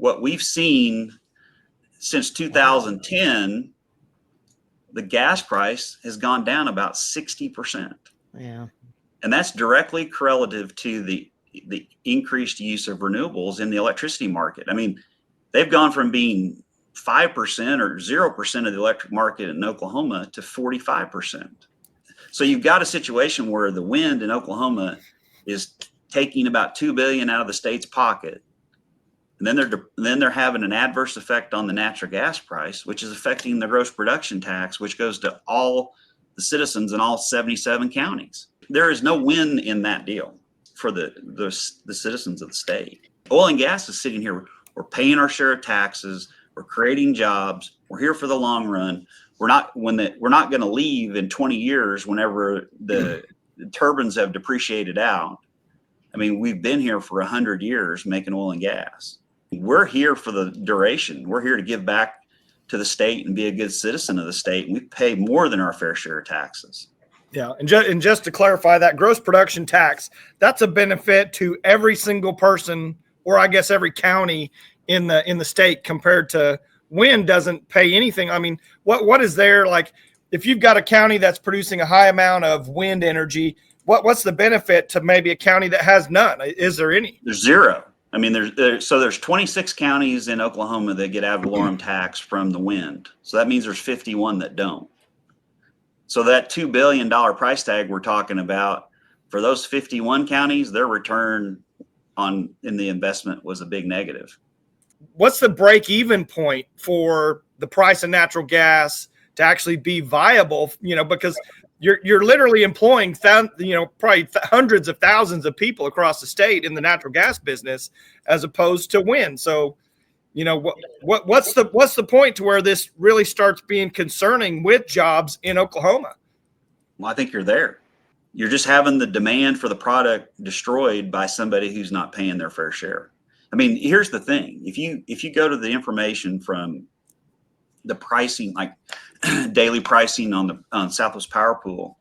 what we've seen since 2010, the gas price has gone down about 60%. Yeah. And that's directly correlative to the increased use of renewables in the electricity market. I mean, they've gone from being 5% or 0% of the electric market in Oklahoma to 45%. So you've got a situation where the wind in Oklahoma is taking about $2 billion out of the state's pocket. And then they're having an adverse effect on the natural gas price, which is affecting the gross production tax, which goes to all the citizens in all 77 counties. There is no win in that deal for the citizens of the state. Oil and gas is sitting here. We're paying our share of taxes. We're creating jobs. We're here for the long run. We're not going to leave in 20 years whenever the turbines have depreciated out. I mean, we've been here for 100 years making oil and gas. We're here for the duration. We're here to give back to the state and be a good citizen of the state. And we pay more than our fair share of taxes. Yeah. And just to clarify, that gross production tax, that's a benefit to every single person, or I guess every county in the state, compared to wind doesn't pay anything. I mean, what is there, like, if you've got a county that's producing a high amount of wind energy, what's the benefit to maybe a county that has none? Is there any? There's zero. I mean, there's 26 counties in Oklahoma that get ad valorem tax from the wind. So that means there's 51 that don't. So that $2 billion price tag we're talking about, for those 51 counties, their return in the investment was a big negative. What's the break-even point for the price of natural gas to actually be viable? Because you're literally employing probably hundreds of thousands of people across the state in the natural gas business, as opposed to wind. So, what's the point to where this really starts being concerning with jobs in Oklahoma? Well, I think you're there. You're just having the demand for the product destroyed by somebody who's not paying their fair share. I mean, here's the thing. If you go to the information from the pricing, like daily pricing on Southwest Power Pool,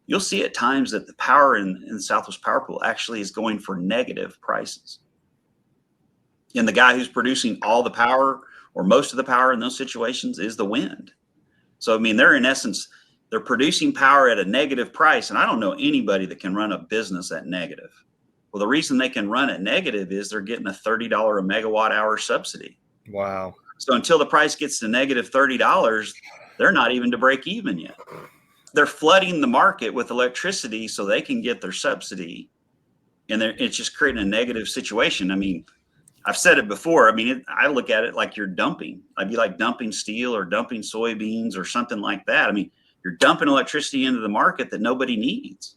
you'll see at times that the power in Southwest Power Pool actually is going for negative prices. And the guy who's producing all the power or most of the power in those situations is the wind. So, I mean, they're producing power at a negative price. And I don't know anybody that can run a business at negative. Well, the reason they can run at negative is they're getting a $30 a megawatt hour subsidy. Wow. So until the price gets to negative $30, they're not even to break even yet. They're flooding the market with electricity so they can get their subsidy. And it's just creating a negative situation. I mean, I've said it before. I mean, I look at it like you're dumping. I'd be like dumping steel or dumping soybeans or something like that. I mean, you're dumping electricity into the market that nobody needs.